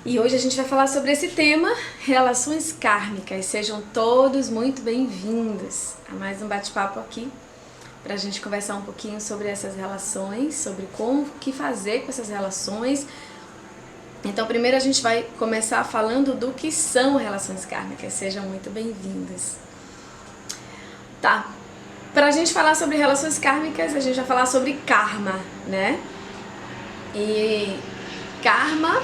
E hoje a gente vai falar sobre esse tema, relações kármicas. Sejam todos muito bem-vindos a mais um bate-papo aqui, para a gente conversar um pouquinho sobre essas relações, sobre como, o que fazer com essas relações. Então, primeiro a gente vai começar falando do que são relações kármicas. Sejam muito bem-vindos. Tá, pra gente falar sobre relações kármicas, a gente vai falar sobre karma, né? E karma,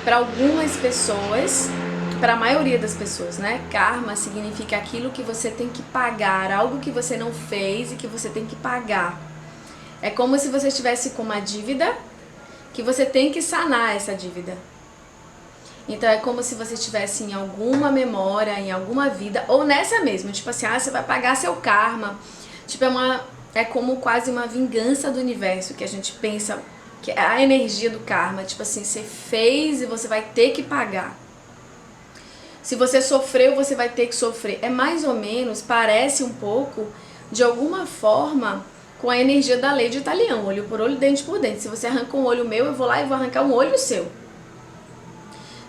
para algumas pessoas, para a maioria das pessoas, né? Karma significa aquilo que você tem que pagar, algo que você não fez e que você tem que pagar. É como se você estivesse com uma dívida que você tem que sanar essa dívida. Então é como se você estivesse em alguma memória, em alguma vida, ou nessa mesmo, tipo assim, você vai pagar seu karma. Tipo, é como quase uma vingança do universo, que a gente pensa, que é a energia do karma. Tipo assim, você fez e você vai ter que pagar. Se você sofreu, você vai ter que sofrer. É mais ou menos, parece um pouco, de alguma forma, com a energia da lei de Italião, olho por olho, dente por dente. Se você arranca um olho meu, eu vou lá e vou arrancar um olho seu.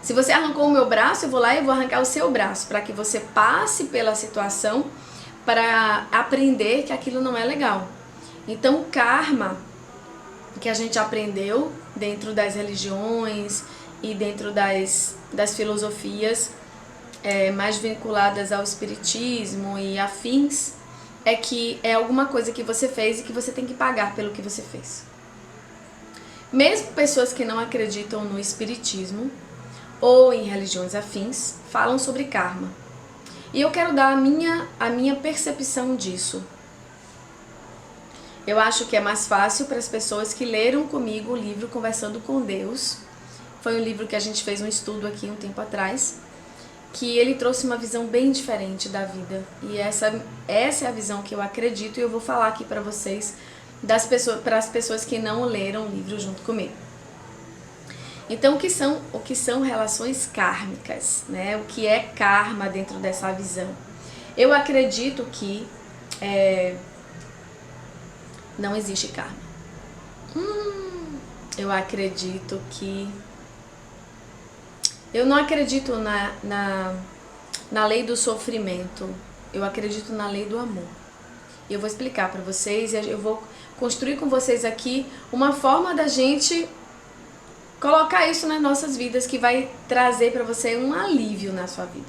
Se você arrancou o meu braço, eu vou lá e vou arrancar o seu braço, para que você passe pela situação para aprender que aquilo não é legal. Então, o karma que a gente aprendeu dentro das religiões e dentro das filosofias mais vinculadas ao espiritismo e afins, é que é alguma coisa que você fez e que você tem que pagar pelo que você fez. Mesmo pessoas que não acreditam no espiritismo ou em religiões afins, falam sobre karma. E eu quero dar a minha percepção disso. Eu acho que é mais fácil para as pessoas que leram comigo o livro Conversando com Deus. Foi um livro que a gente fez um estudo aqui um tempo atrás, que ele trouxe uma visão bem diferente da vida. E essa é a visão que eu acredito, e eu vou falar aqui para vocês, para as pessoas que não leram o livro junto comigo. Então, o que são relações kármicas, né? O que é karma dentro dessa visão? Eu acredito que não existe karma. Eu acredito que... Eu não acredito na lei do sofrimento. Eu acredito na lei do amor. E eu vou explicar para vocês, eu vou construir com vocês aqui uma forma da gente colocar isso nas nossas vidas, que vai trazer para você um alívio na sua vida.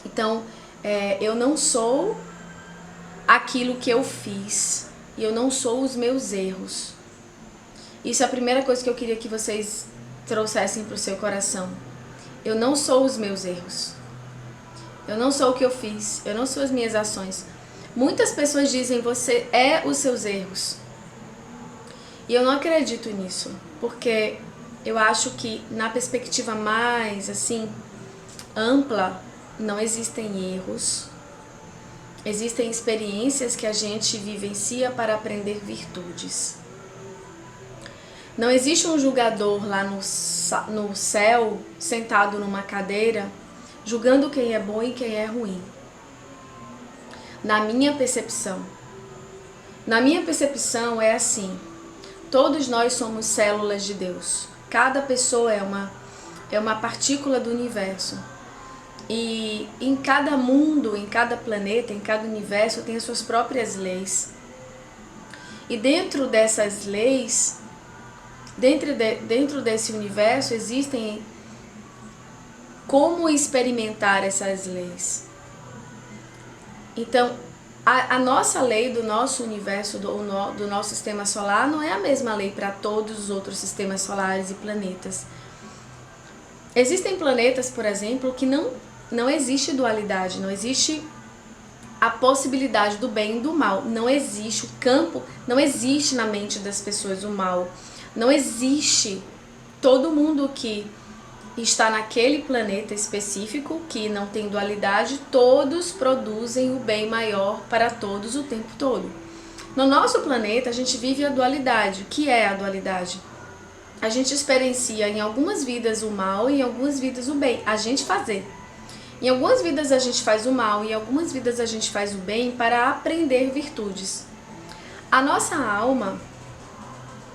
Então, eu não sou aquilo que eu fiz, e eu não sou os meus erros. Isso é a primeira coisa que eu queria que vocês trouxessem para o seu coração. Eu não sou os meus erros. Eu não sou o que eu fiz. Eu não sou as minhas ações. Muitas pessoas dizem, você é os seus erros. E eu não acredito nisso, porque eu acho que na perspectiva mais assim ampla, não existem erros. Existem experiências que a gente vivencia para aprender virtudes. Não existe um julgador lá no céu, sentado numa cadeira, julgando quem é bom e quem é ruim. Na minha percepção. Na minha percepção é assim: todos nós somos células de Deus. Cada pessoa é uma partícula do universo. E em cada mundo, em cada planeta, em cada universo, tem as suas próprias leis. E dentro dessas leis, dentro desse universo, existem como experimentar essas leis. Então, a nossa lei do nosso universo, do nosso sistema solar, não é a mesma lei para todos os outros sistemas solares e planetas. Existem planetas, por exemplo, que não existe dualidade, não existe a possibilidade do bem e do mal. Não existe o campo, não existe na mente das pessoas o mal. Não existe todo mundo que está naquele planeta específico, que não tem dualidade, todos produzem o bem maior para todos o tempo todo. No nosso planeta, a gente vive a dualidade. O que é a dualidade? A gente experiencia em algumas vidas o mal e em algumas vidas o bem. A gente fazer. Em algumas vidas a gente faz o mal e em algumas vidas a gente faz o bem para aprender virtudes. A nossa alma,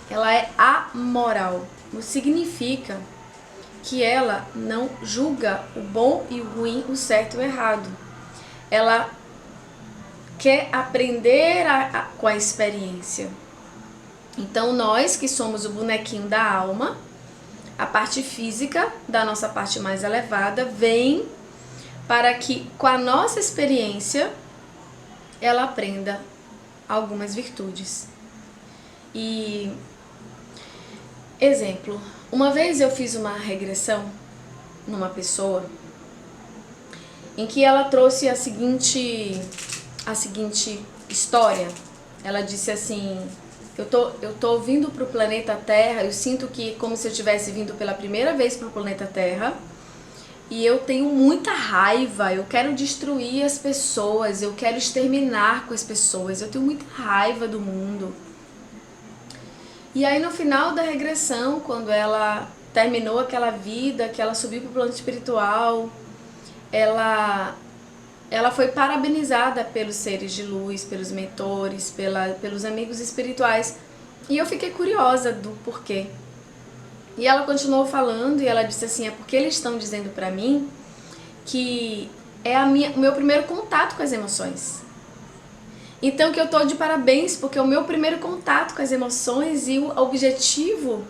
ela é amoral. significa que ela não julga o bom e o ruim, o certo e o errado. Ela quer aprender com a experiência. Então nós que somos o bonequinho da alma, a parte física da nossa parte mais elevada vem para que com a nossa experiência ela aprenda algumas virtudes. E exemplo, uma vez eu fiz uma regressão numa pessoa em que ela trouxe a seguinte história. Ela disse assim: eu tô vindo pro planeta Terra, eu sinto que como se eu tivesse vindo pela primeira vez pro planeta Terra, e eu tenho muita raiva, eu quero destruir as pessoas, eu quero exterminar com as pessoas, eu tenho muita raiva do mundo. E aí no final da regressão, quando ela terminou aquela vida, que ela subiu pro plano espiritual, ela foi parabenizada pelos seres de luz, pelos mentores, pelos amigos espirituais. E eu fiquei curiosa do porquê. E ela continuou falando e ela disse assim: é porque eles estão dizendo pra mim que é o meu primeiro contato com as emoções. Então que eu tô de parabéns, porque é o meu primeiro contato com as emoções e o objetivo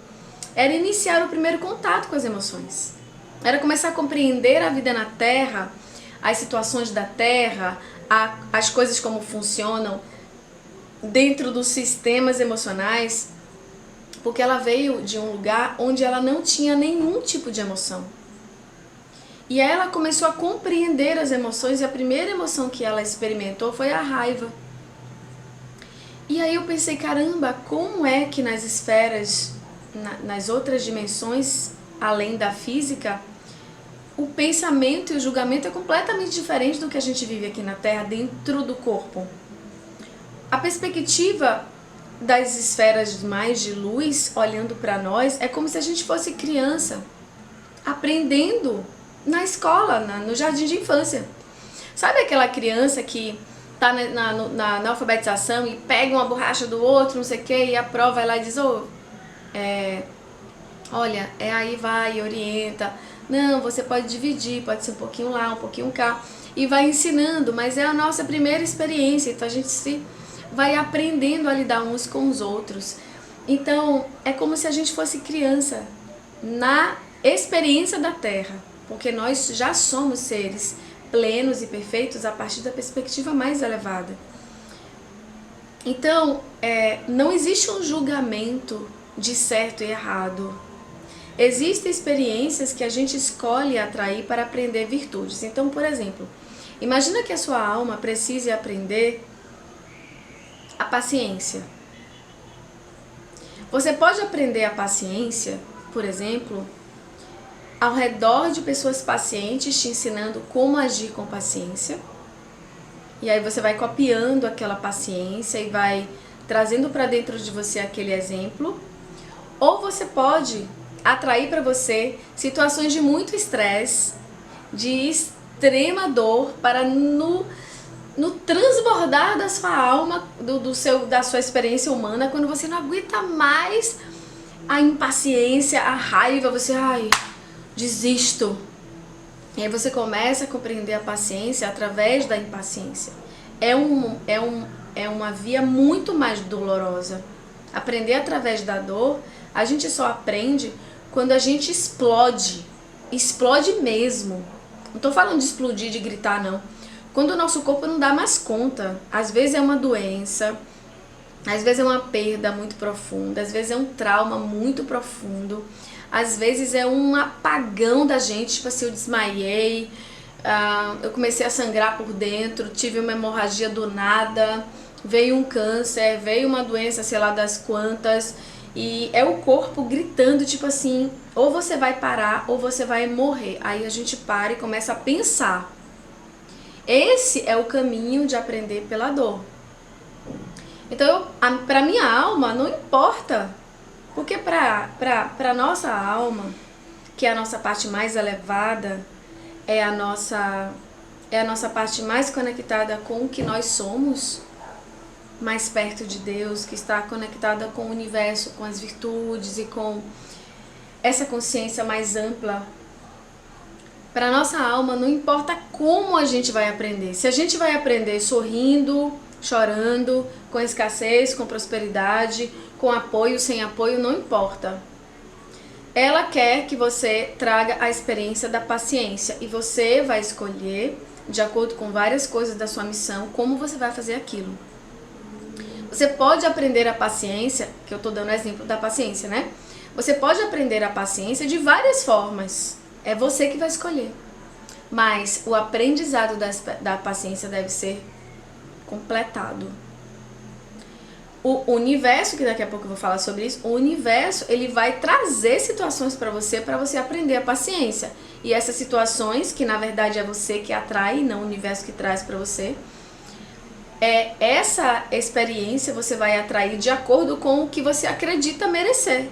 era iniciar o primeiro contato com as emoções. Era começar a compreender a vida na Terra, as situações da Terra, as coisas como funcionam dentro dos sistemas emocionais, porque ela veio de um lugar onde ela não tinha nenhum tipo de emoção. E aí ela começou a compreender as emoções e a primeira emoção que ela experimentou foi a raiva. E aí eu pensei, caramba, como é que nas esferas, nas outras dimensões, além da física, o pensamento e o julgamento é completamente diferente do que a gente vive aqui na Terra, dentro do corpo. A perspectiva das esferas mais de luz, olhando para nós, é como se a gente fosse criança, aprendendo na escola, no jardim de infância. Sabe aquela criança que tá na alfabetização e pega uma borracha do outro, não sei o que, e a prova vai lá e diz: olha, aí vai, orienta. Não, você pode dividir, pode ser um pouquinho lá, um pouquinho cá. E vai ensinando, mas é a nossa primeira experiência, então a gente vai aprendendo a lidar uns com os outros. Então, é como se a gente fosse criança na experiência da Terra, porque nós já somos seres plenos e perfeitos a partir da perspectiva mais elevada. Então, não existe um julgamento de certo e errado. Existem experiências que a gente escolhe atrair para aprender virtudes. Então, por exemplo, imagina que a sua alma precise aprender a paciência. Você pode aprender a paciência, por exemplo, ao redor de pessoas pacientes te ensinando como agir com paciência. E aí você vai copiando aquela paciência e vai trazendo para dentro de você aquele exemplo. Ou você pode atrair para você situações de muito estresse, de extrema dor, para no transbordar da sua alma, da sua experiência humana, quando você não aguenta mais a impaciência, a raiva, você, desisto. E aí você começa a compreender a paciência através da impaciência. É uma via muito mais dolorosa. Aprender através da dor, a gente só aprende quando a gente explode mesmo. Não tô falando de explodir, de gritar, não. Quando o nosso corpo não dá mais conta. Às vezes é uma doença, às vezes é uma perda muito profunda, às vezes é um trauma muito profundo, às vezes é um apagão da gente, tipo assim, eu desmaiei, eu comecei a sangrar por dentro, tive uma hemorragia do nada, veio um câncer, veio uma doença, sei lá das quantas, e é o corpo gritando, tipo assim, ou você vai parar ou você vai morrer. Aí a gente para e começa a pensar. Esse é o caminho de aprender pela dor. Então, para minha alma, não importa. Porque para nossa alma, que é a nossa parte mais elevada, é a nossa parte mais conectada com o que nós somos, mais perto de Deus, que está conectada com o universo, com as virtudes e com essa consciência mais ampla. Para nossa alma, não importa como a gente vai aprender. Se a gente vai aprender sorrindo, chorando, com escassez, com prosperidade, com apoio, sem apoio, não importa. Ela quer que você traga a experiência da paciência e você vai escolher, de acordo com várias coisas da sua missão, como você vai fazer aquilo. Você pode aprender a paciência, que eu estou dando o exemplo da paciência, né? Você pode aprender a paciência de várias formas. É você que vai escolher. Mas o aprendizado da paciência deve ser completado. O universo, que daqui a pouco eu vou falar sobre isso, o universo, ele vai trazer situações para você aprender a paciência. E essas situações, que na verdade é você que atrai, não o universo que traz para você, essa experiência você vai atrair de acordo com o que você acredita merecer.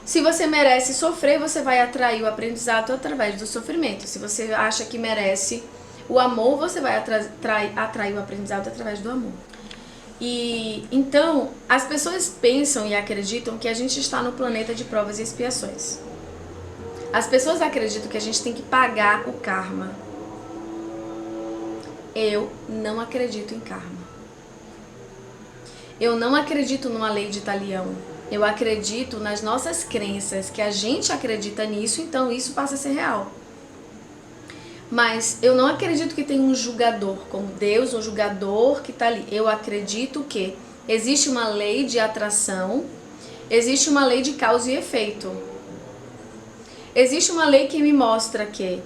Se você merece sofrer, você vai atrair o aprendizado através do sofrimento. Se você acha que merece o amor, você vai atrair o aprendizado através do amor. E então, as pessoas pensam e acreditam que a gente está no planeta de provas e expiações. As pessoas acreditam que a gente tem que pagar o karma. Eu não acredito em karma. Eu não acredito numa lei de talião. Eu acredito nas nossas crenças, que a gente acredita nisso, então isso passa a ser real. Mas eu não acredito que tem um julgador, como Deus, um julgador que está ali. Eu acredito que existe uma lei de atração, existe uma lei de causa e efeito. Existe uma lei que me mostra que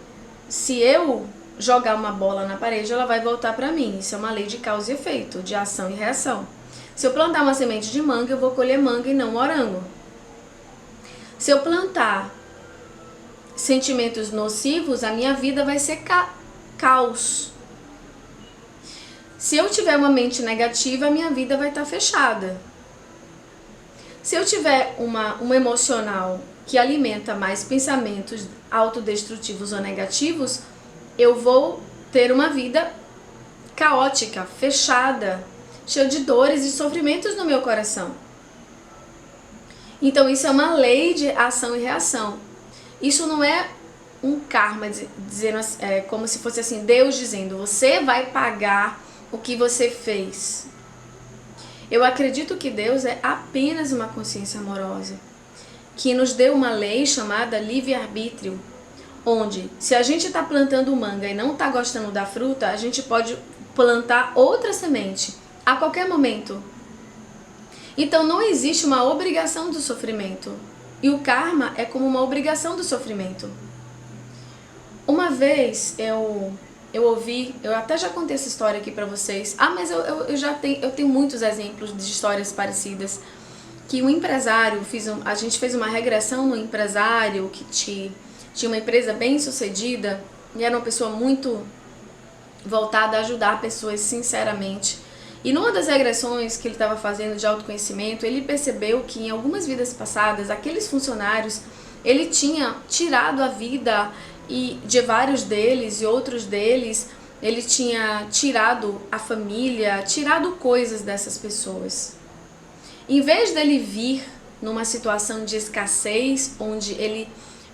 se eu jogar uma bola na parede, ela vai voltar para mim. Isso é uma lei de causa e efeito, de ação e reação. Se eu plantar uma semente de manga, eu vou colher manga e não morango. Se eu plantar sentimentos nocivos, a minha vida vai ser caos. Se eu tiver uma mente negativa, a minha vida vai estar fechada. Se eu tiver um emocional que alimenta mais pensamentos autodestrutivos ou negativos, eu vou ter uma vida caótica, fechada, cheia de dores e sofrimentos no meu coração. Então isso é uma lei de ação e reação. Isso não é um karma, dizendo, como se fosse assim, Deus dizendo, você vai pagar o que você fez. Eu acredito que Deus é apenas uma consciência amorosa, que nos deu uma lei chamada livre-arbítrio, onde se a gente está plantando manga e não está gostando da fruta, a gente pode plantar outra semente a qualquer momento. Então não existe uma obrigação do sofrimento. E o karma é como uma obrigação do sofrimento. Uma vez eu ouvi, eu até já contei essa história aqui pra vocês. Mas eu tenho muitos exemplos de histórias parecidas. Que um empresário, a gente fez uma regressão no empresário que tinha uma empresa bem sucedida e era uma pessoa muito voltada a ajudar pessoas sinceramente. E numa das regressões que ele estava fazendo de autoconhecimento, ele percebeu que em algumas vidas passadas, aqueles funcionários, ele tinha tirado a vida de vários deles e outros deles, ele tinha tirado a família, tirado coisas dessas pessoas. Em vez dele vir numa situação de escassez, onde ele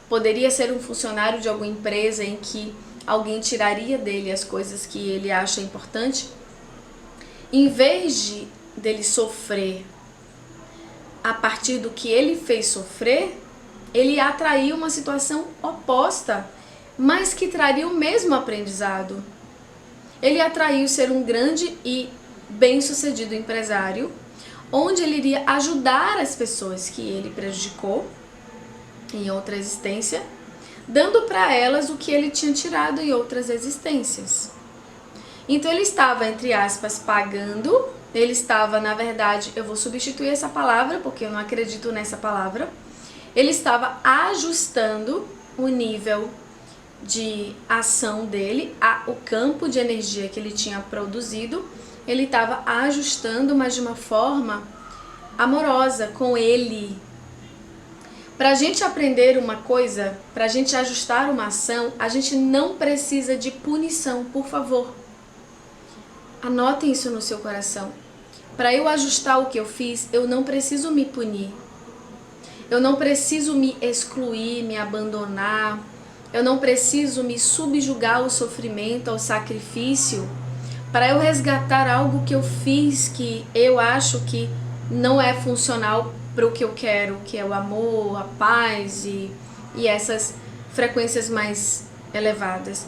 poderia ser um funcionário de alguma empresa em que alguém tiraria dele as coisas que ele acha importante, em vez dele sofrer a partir do que ele fez sofrer, ele atraiu uma situação oposta, mas que traria o mesmo aprendizado. Ele atraiu ser um grande e bem-sucedido empresário, onde ele iria ajudar as pessoas que ele prejudicou em outra existência, dando para elas o que ele tinha tirado em outras existências. Então ele estava, entre aspas, pagando, ele estava, na verdade, eu vou substituir essa palavra, porque eu não acredito nessa palavra, ele estava ajustando o nível de ação dele, o campo de energia que ele tinha produzido, ele estava ajustando, mas de uma forma amorosa com ele. Para a gente aprender uma coisa, para a gente ajustar uma ação, a gente não precisa de punição, por favor. Anotem isso no seu coração. Para eu ajustar o que eu fiz, eu não preciso me punir. Eu não preciso me excluir, me abandonar. Eu não preciso me subjugar ao sofrimento, ao sacrifício, para eu resgatar algo que eu fiz que eu acho que não é funcional para o que eu quero, que é o amor, a paz e essas frequências mais elevadas.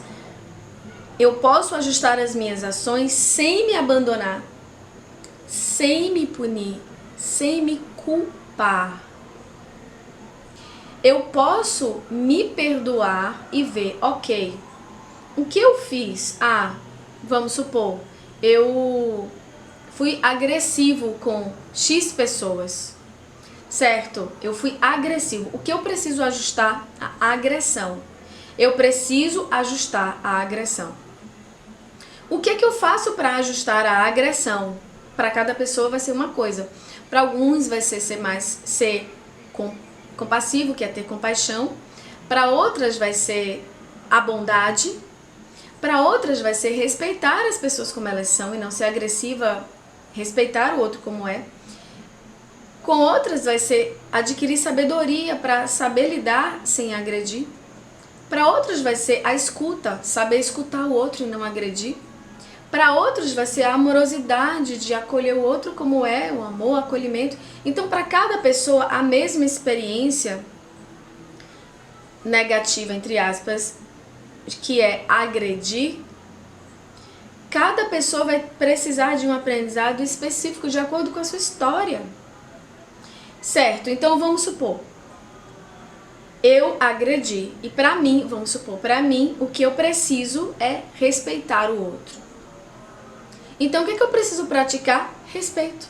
Eu posso ajustar as minhas ações sem me abandonar, sem me punir, sem me culpar. Eu posso me perdoar e ver, ok, o que eu fiz? Vamos supor, eu fui agressivo com X pessoas, certo? Eu fui agressivo. O que eu preciso ajustar? A agressão. Eu preciso ajustar a agressão. O que eu faço para ajustar a agressão? Para cada pessoa vai ser uma coisa. Para alguns vai ser ser compassivo, que é ter compaixão. Para outras vai ser a bondade. Para outras vai ser respeitar as pessoas como elas são e não ser agressiva, respeitar o outro como é. Com outras vai ser adquirir sabedoria para saber lidar sem agredir. Para outras vai ser a escuta, saber escutar o outro e não agredir. Para outros vai ser a amorosidade de acolher o outro como é, o amor, o acolhimento. Então, para cada pessoa, a mesma experiência negativa, entre aspas, que é agredir, cada pessoa vai precisar de um aprendizado específico de acordo com a sua história. Certo? Então, vamos supor, eu agredi e para mim, vamos supor, para mim, o que eu preciso é respeitar o outro. Então, o que eu preciso praticar? Respeito.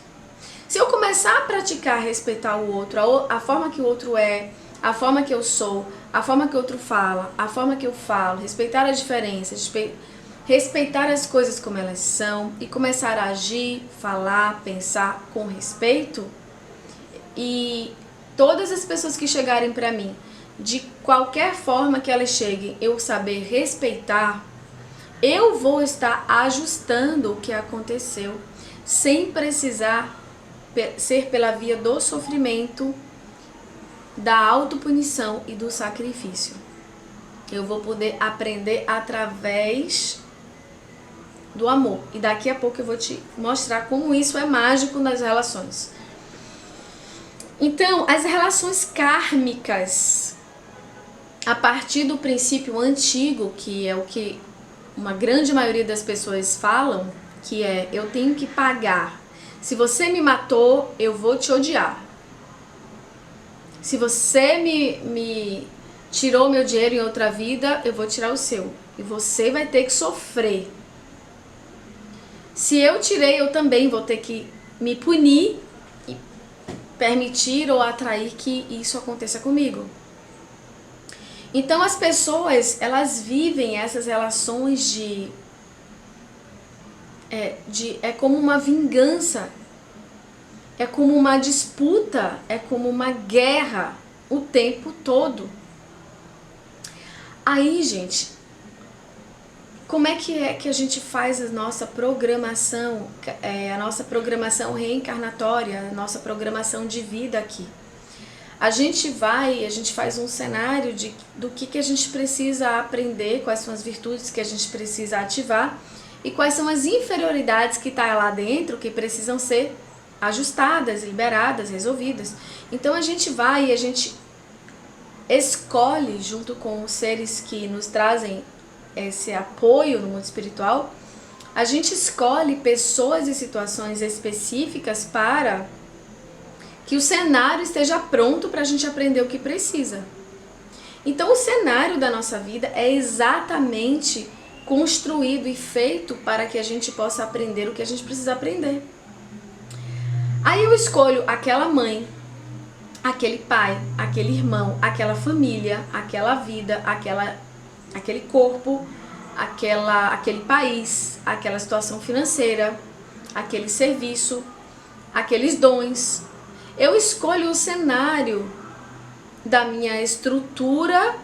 Se eu começar a praticar respeitar o outro, a forma que o outro é, a forma que eu sou, a forma que o outro fala, a forma que eu falo, respeitar as diferenças, respeitar as coisas como elas são e começar a agir, falar, pensar com respeito, e todas as pessoas que chegarem para mim, de qualquer forma que elas cheguem, eu saber respeitar, eu vou estar ajustando o que aconteceu, sem precisar ser pela via do sofrimento, da autopunição e do sacrifício. Eu vou poder aprender através do amor. E daqui a pouco eu vou te mostrar como isso é mágico nas relações. Então, as relações kármicas, a partir do princípio antigo, que é o que uma grande maioria das pessoas falam, que é, eu tenho que pagar. Se você me matou, eu vou te odiar. Se você me tirou meu dinheiro em outra vida, eu vou tirar o seu. E você vai ter que sofrer. Se eu tirei, eu também vou ter que me punir e permitir ou atrair que isso aconteça comigo. Então as pessoas, elas vivem essas relações é como uma vingança, é como uma disputa, é como uma guerra o tempo todo. Aí, gente, como é que a gente faz a nossa programação, a nossa programação reencarnatória, a nossa programação de vida aqui? A gente faz um cenário do que a gente precisa aprender, quais são as virtudes que a gente precisa ativar e quais são as inferioridades que estão lá dentro que precisam ser ajustadas, liberadas, resolvidas. Então a gente escolhe, junto com os seres que nos trazem esse apoio no mundo espiritual, a gente escolhe pessoas e situações específicas para que o cenário esteja pronto para a gente aprender o que precisa. Então o cenário da nossa vida é exatamente construído e feito para que a gente possa aprender o que a gente precisa aprender. Aí eu escolho aquela mãe, aquele pai, aquele irmão, aquela família, aquela vida, aquele corpo, aquele país, aquela situação financeira, aquele serviço, aqueles dons. Eu escolho o cenário da minha estrutura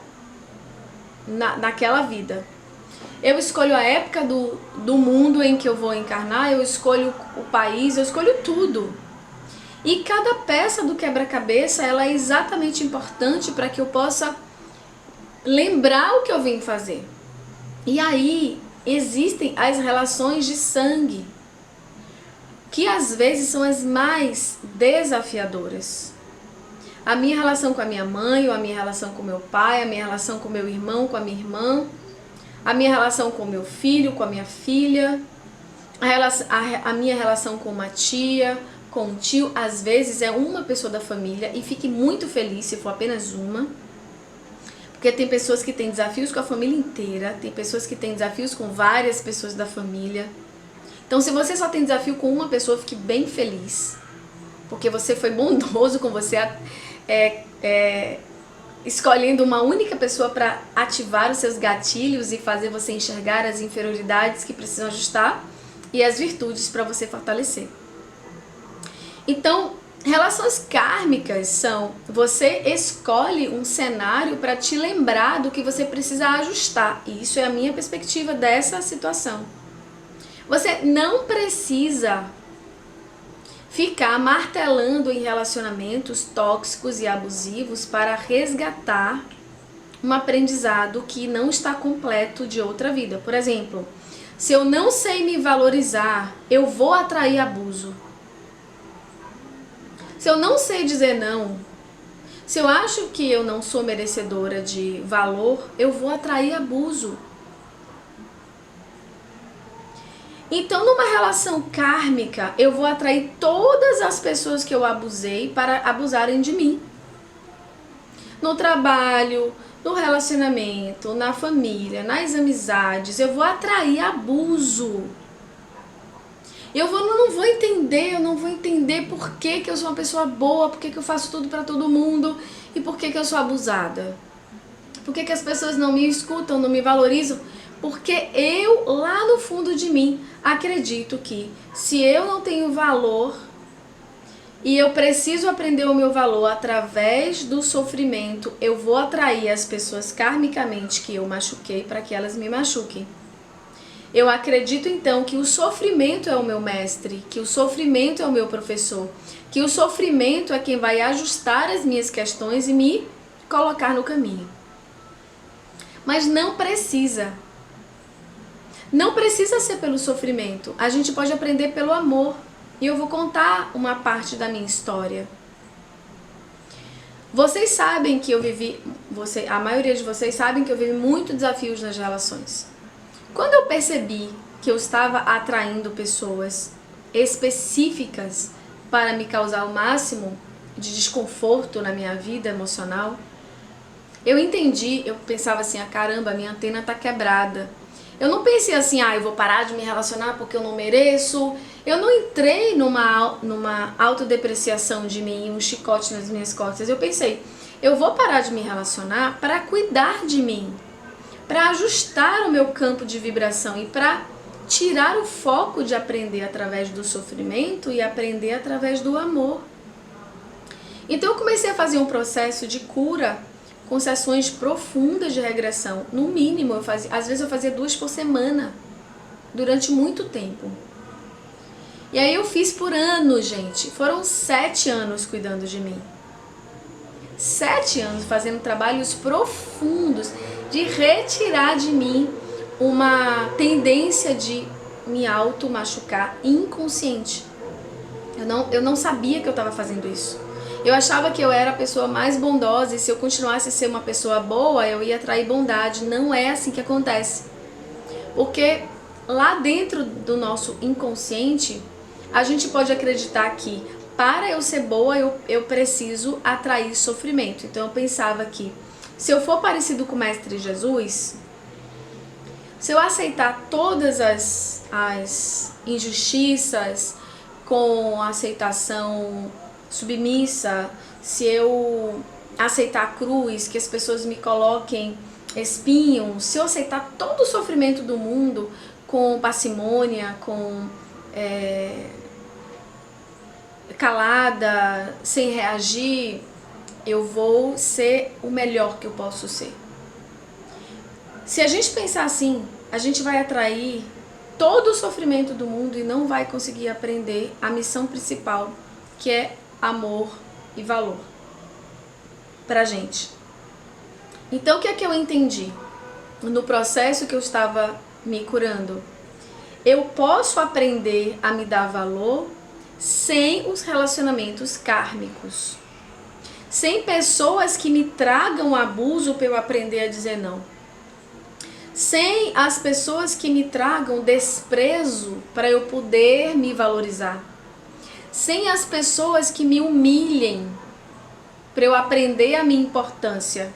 naquela vida. Eu escolho a época do mundo em que eu vou encarnar, eu escolho o país, eu escolho tudo. E cada peça do quebra-cabeça, ela é exatamente importante para que eu possa lembrar o que eu vim fazer. E aí existem as relações de sangue, que às vezes são as mais desafiadoras. A minha relação com a minha mãe, ou a minha relação com meu pai, a minha relação com meu irmão, com a minha irmã, a minha relação com meu filho, com a minha filha, a minha relação com uma tia, com um tio, às vezes é uma pessoa da família, e fique muito feliz se for apenas uma, porque tem pessoas que têm desafios com a família inteira, tem pessoas que têm desafios com várias pessoas da família. Então, se você só tem desafio com uma pessoa, fique bem feliz, porque você foi bondoso com você, escolhendo uma única pessoa para ativar os seus gatilhos e fazer você enxergar as inferioridades que precisam ajustar e as virtudes para você fortalecer. Então, relações kármicas são: você escolhe um cenário para te lembrar do que você precisa ajustar. E isso é a minha perspectiva dessa situação. Você não precisa ficar martelando em relacionamentos tóxicos e abusivos para resgatar um aprendizado que não está completo de outra vida. Por exemplo, se eu não sei me valorizar, eu vou atrair abuso. Se eu não sei dizer não, se eu acho que eu não sou merecedora de valor, eu vou atrair abuso. Então, numa relação kármica, eu vou atrair todas as pessoas que eu abusei para abusarem de mim. No trabalho, no relacionamento, na família, nas amizades, eu vou atrair abuso. Eu não vou entender por que eu sou uma pessoa boa, por que eu faço tudo para todo mundo e por que eu sou abusada. Por que as pessoas não me escutam, não me valorizam? Porque eu, lá no fundo de mim, acredito que se eu não tenho valor e eu preciso aprender o meu valor através do sofrimento, eu vou atrair as pessoas karmicamente que eu machuquei para que elas me machuquem. Eu acredito então que o sofrimento é o meu mestre, que o sofrimento é o meu professor, que o sofrimento é quem vai ajustar as minhas questões e me colocar no caminho. Mas não precisa. Não precisa ser pelo sofrimento. A gente pode aprender pelo amor. E eu vou contar uma parte da minha história. Vocês sabem que eu vivi, a maioria de vocês sabem que eu vivi muitos desafios nas relações. Quando eu percebi que eu estava atraindo pessoas específicas para me causar o máximo de desconforto na minha vida emocional, eu entendi, eu pensava assim, caramba, minha antena tá quebrada. Eu não pensei assim, eu vou parar de me relacionar porque eu não mereço. Eu não entrei numa autodepreciação de mim, um chicote nas minhas costas. Eu pensei, eu vou parar de me relacionar para cuidar de mim, para ajustar o meu campo de vibração e para tirar o foco de aprender através do sofrimento e aprender através do amor. Então eu comecei a fazer um processo de cura com sessões profundas de regressão. No mínimo, às vezes eu fazia 2 por semana, durante muito tempo. E aí eu fiz por anos, gente. Foram 7 anos cuidando de mim. 7 anos fazendo trabalhos profundos de retirar de mim uma tendência de me auto-machucar inconsciente. Eu não sabia que eu estava fazendo isso. Eu achava que eu era a pessoa mais bondosa e se eu continuasse a ser uma pessoa boa, eu ia atrair bondade. Não é assim que acontece. Porque lá dentro do nosso inconsciente, a gente pode acreditar que para eu ser boa, eu preciso atrair sofrimento. Então eu pensava que se eu for parecido com o Mestre Jesus, se eu aceitar todas as injustiças com aceitação submissa, se eu aceitar a cruz, que as pessoas me coloquem espinhos, se eu aceitar todo o sofrimento do mundo com parcimônia, com calada, sem reagir, eu vou ser o melhor que eu posso ser. Se a gente pensar assim, a gente vai atrair todo o sofrimento do mundo e não vai conseguir aprender a missão principal, que é amor e valor pra gente. Então, o que é que eu entendi no processo que eu estava me curando? Eu posso aprender a me dar valor sem os relacionamentos kármicos, sem pessoas que me tragam abuso para eu aprender a dizer não, sem as pessoas que me tragam desprezo para eu poder me valorizar, sem as pessoas que me humilhem para eu aprender a minha importância.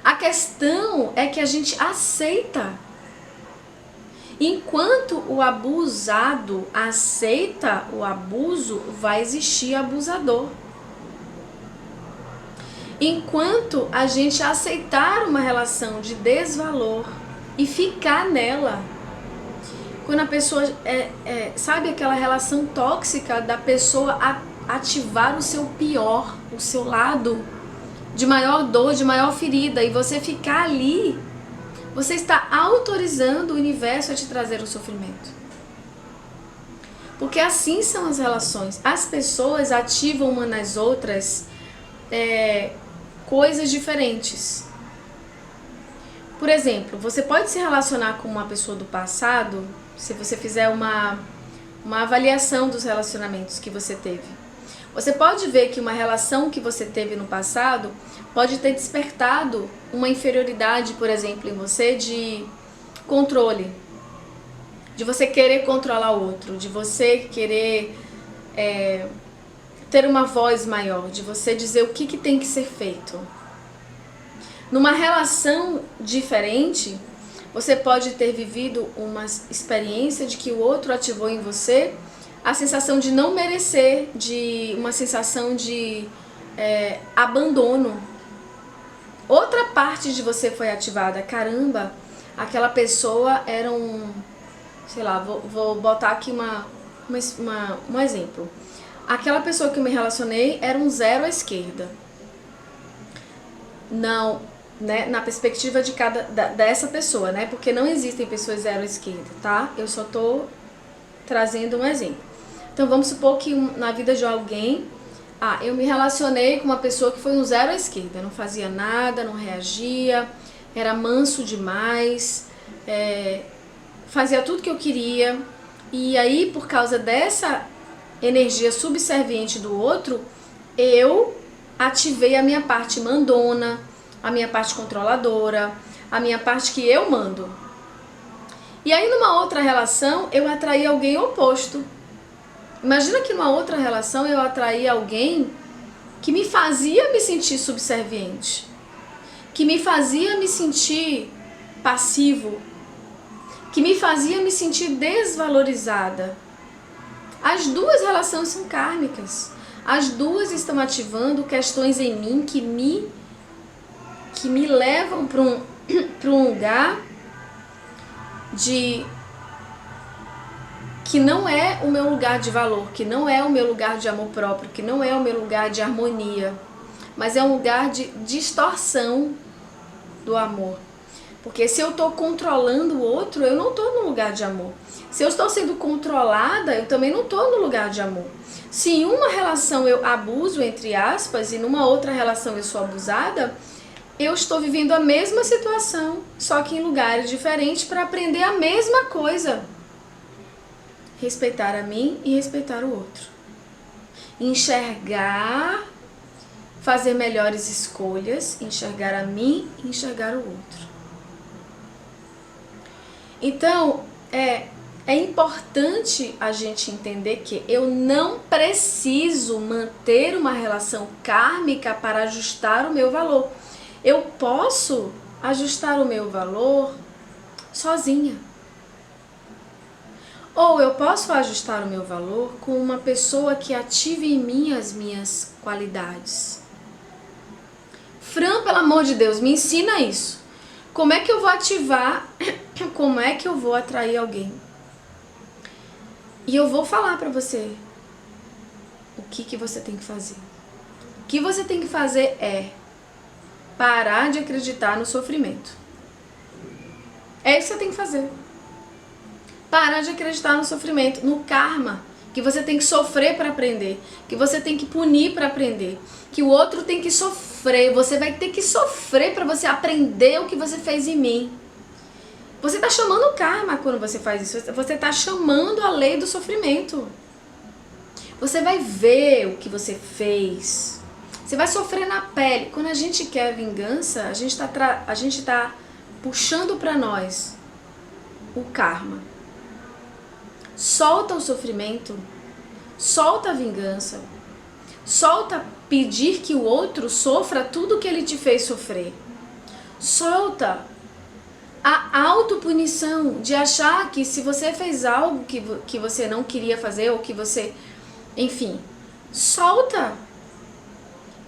A questão é que a gente aceita. Enquanto o abusado aceita o abuso, vai existir abusador. Enquanto a gente aceitar uma relação de desvalor e ficar nela, quando a pessoa sabe aquela relação tóxica da pessoa ativar o seu pior, o seu lado de maior dor, de maior ferida, e você ficar ali, você está autorizando o universo a te trazer o sofrimento. Porque assim são as relações. As pessoas ativam uma nas outras coisas diferentes. Por exemplo, você pode se relacionar com uma pessoa do passado, se você fizer uma avaliação dos relacionamentos que você teve. Você pode ver que uma relação que você teve no passado pode ter despertado uma inferioridade, por exemplo, em você de controle. De você querer controlar o outro, de você querer ter uma voz maior, de você dizer o que tem que ser feito. Numa relação diferente, você pode ter vivido uma experiência de que o outro ativou em você a sensação de não merecer, de uma sensação de abandono. Outra parte de você foi ativada. Caramba, aquela pessoa era sei lá, vou botar aqui um exemplo. Aquela pessoa que eu me relacionei era um 0 à esquerda. Não, né, na perspectiva de dessa pessoa, né? Porque não existem pessoas 0 à esquerda, tá? Eu só tô trazendo um exemplo. Então vamos supor que na vida de alguém, eu me relacionei com uma pessoa que foi um 0 à esquerda, não fazia nada, não reagia, era manso demais, fazia tudo que eu queria, e aí por causa dessa energia subserviente do outro, eu ativei a minha parte mandona, a minha parte controladora, a minha parte que eu mando. E aí numa outra relação eu atraí alguém oposto. Imagina que numa outra relação eu atraí alguém que me fazia me sentir subserviente, que me fazia me sentir passivo, que me fazia me sentir desvalorizada. As duas relações são kármicas. As duas estão ativando questões em mim que me levam para um lugar que não é o meu lugar de valor, que não é o meu lugar de amor próprio, que não é o meu lugar de harmonia, mas é um lugar de distorção do amor. Porque se eu estou controlando o outro, eu não estou no lugar de amor. Se eu estou sendo controlada, eu também não estou no lugar de amor. Se em uma relação eu abuso, entre aspas, e numa outra relação eu sou abusada, eu estou vivendo a mesma situação, só que em lugares diferentes para aprender a mesma coisa. Respeitar a mim e respeitar o outro. Enxergar, fazer melhores escolhas, enxergar a mim e enxergar o outro. Então, é importante a gente entender que eu não preciso manter uma relação kármica para ajustar o meu valor. Eu posso ajustar o meu valor sozinha. Ou eu posso ajustar o meu valor com uma pessoa que ative em mim as minhas qualidades. Fran, pelo amor de Deus, me ensina isso. Como é que eu vou ativar? Como é que eu vou atrair alguém? E eu vou falar pra você o que você tem que fazer. O que você tem que fazer é parar de acreditar no sofrimento. É isso que você tem que fazer. Parar de acreditar no sofrimento, no karma que você tem que sofrer para aprender, que você tem que punir para aprender, que o outro tem que sofrer, você vai ter que sofrer para você aprender o que você fez em mim. Você está chamando o karma quando você faz isso, você está chamando a lei do sofrimento. Você vai ver o que você fez, você vai sofrer na pele. Quando a gente quer vingança, a gente tá puxando para nós o karma. Solta o sofrimento, solta a vingança, solta pedir que o outro sofra tudo que ele te fez sofrer. Solta a autopunição de achar que se você fez algo que você não queria fazer ou que você... Enfim, solta.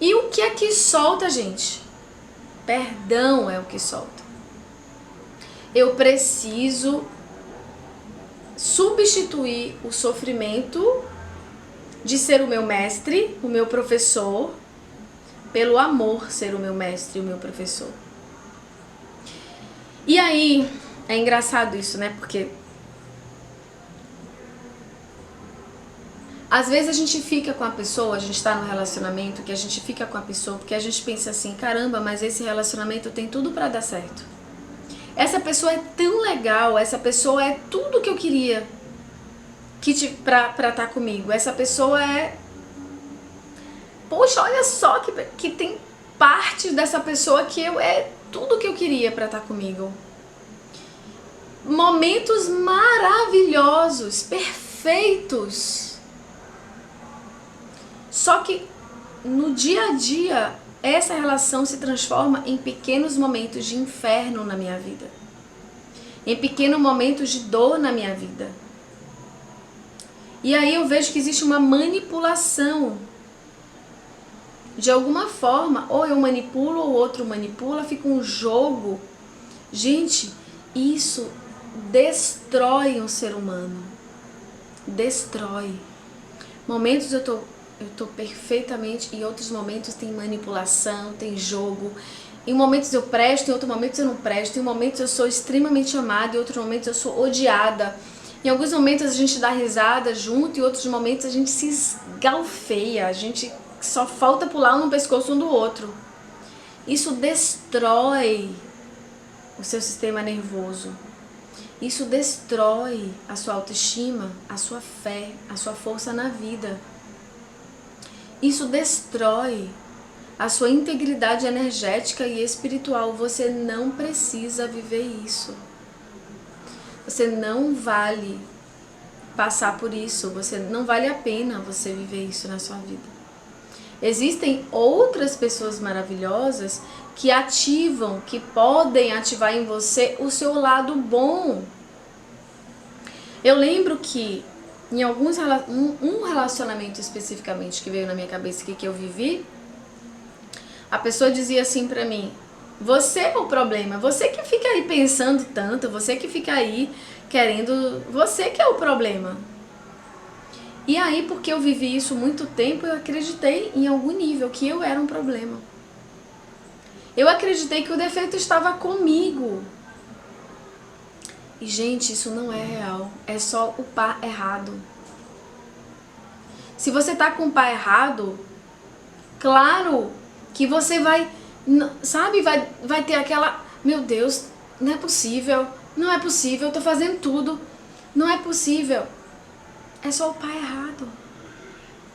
E o que é que solta, gente? Perdão é o que solta. Eu preciso substituir o sofrimento de ser o meu mestre, o meu professor, pelo amor ser o meu mestre e o meu professor. E aí, é engraçado isso, né? Porque às vezes a gente fica com a pessoa, a gente tá no relacionamento, que a gente fica com a pessoa porque a gente pensa assim, caramba, mas esse relacionamento tem tudo pra dar certo. Essa pessoa é tão legal, essa pessoa é tudo que eu queria pra estar comigo. Essa pessoa é... Poxa, olha só que tem parte dessa pessoa que é tudo que eu queria pra estar comigo. Momentos maravilhosos, perfeitos. Só que no dia a dia, essa relação se transforma em pequenos momentos de inferno na minha vida. Em pequenos momentos de dor na minha vida. E aí eu vejo que existe uma manipulação. De alguma forma, ou eu manipulo ou o outro manipula, fica um jogo. Gente, isso destrói um ser humano. Destrói. Momentos eu tô perfeitamente, em outros momentos tem manipulação, tem jogo. Em momentos eu presto, em outros momentos eu não presto. Em momentos eu sou extremamente amada, em outros momentos eu sou odiada. Em alguns momentos a gente dá risada junto, em outros momentos a gente se esgalfeia, a gente só falta pular um no pescoço um do outro. Isso destrói o seu sistema nervoso. Isso destrói a sua autoestima, a sua fé, a sua força na vida. Isso destrói a sua integridade energética e espiritual. Você não precisa viver isso. Você não vale passar por isso. Você não vale a pena você viver isso na sua vida. Existem outras pessoas maravilhosas que ativam, que podem ativar em você o seu lado bom. Eu lembro que em um relacionamento especificamente que veio na minha cabeça que eu vivi, a pessoa dizia assim pra mim: você é o problema, você que fica aí pensando tanto, você que fica aí querendo, você que é o problema. E aí, porque eu vivi isso muito tempo, eu acreditei em algum nível que eu era um problema. Eu acreditei que o defeito estava comigo. E, gente, isso não é real. É só o par errado. Se você tá com o par errado, claro que você vai, sabe, vai ter aquela... Meu Deus, não é possível, eu tô fazendo tudo. Não é possível. É só o par errado.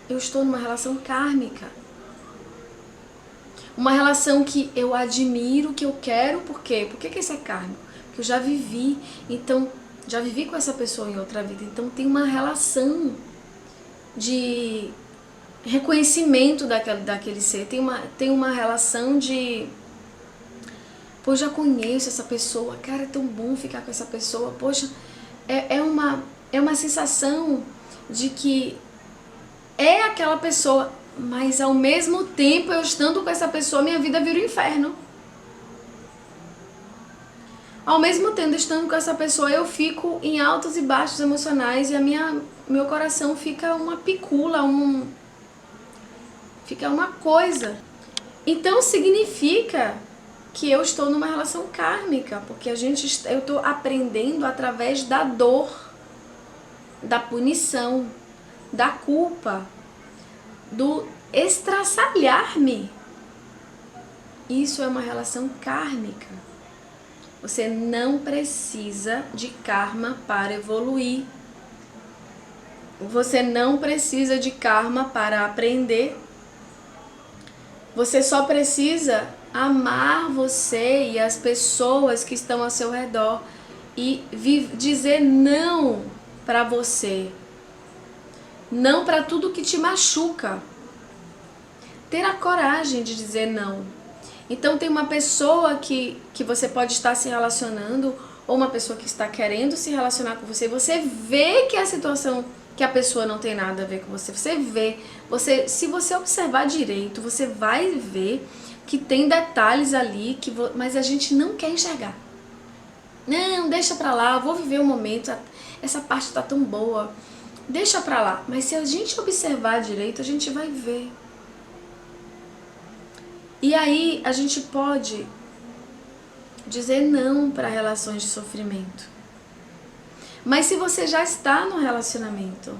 Eu estou numa relação kármica. Uma relação que eu admiro, que eu quero, por quê? Por que isso é kármico? Porque eu já vivi, então, já vivi com essa pessoa em outra vida, então tem uma relação de reconhecimento daquele ser, tem uma relação de... Pô, já conheço essa pessoa, cara, é tão bom ficar com essa pessoa, poxa, é uma sensação de que é aquela pessoa, mas ao mesmo tempo eu estando com essa pessoa, minha vida vira um inferno. Ao mesmo tempo estando com essa pessoa, eu fico em altos e baixos emocionais e meu coração fica uma picula, fica uma coisa. Então significa que eu estou numa relação kármica, porque eu estou aprendendo através da dor, da punição, da culpa, do estraçalhar-me. Isso é uma relação kármica. Você não precisa de karma para evoluir. Você não precisa de karma para aprender. Você só precisa amar você e as pessoas que estão ao seu redor e dizer não para você. Não para tudo que te machuca. Ter a coragem de dizer não. Então tem uma pessoa que você pode estar se relacionando, ou uma pessoa que está querendo se relacionar com você, você vê que a situação, que a pessoa não tem nada a ver com você, você vê, se você observar direito, você vai ver que tem detalhes ali, mas a gente não quer enxergar. Não, deixa pra lá, vou viver o momento, essa parte tá tão boa, deixa pra lá. Mas se a gente observar direito, a gente vai ver. E aí a gente pode dizer não para relações de sofrimento. Mas se você já está no relacionamento,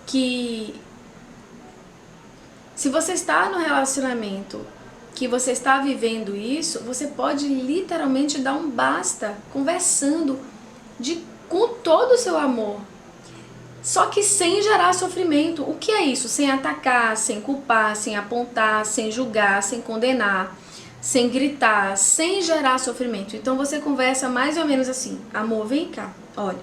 se você está no relacionamento que você está vivendo isso, você pode literalmente dar um basta, conversando com todo o seu amor. Só que sem gerar sofrimento. O que é isso? Sem atacar, sem culpar, sem apontar, sem julgar, sem condenar, sem gritar, sem gerar sofrimento. Então você conversa mais ou menos assim: amor, vem cá, olha,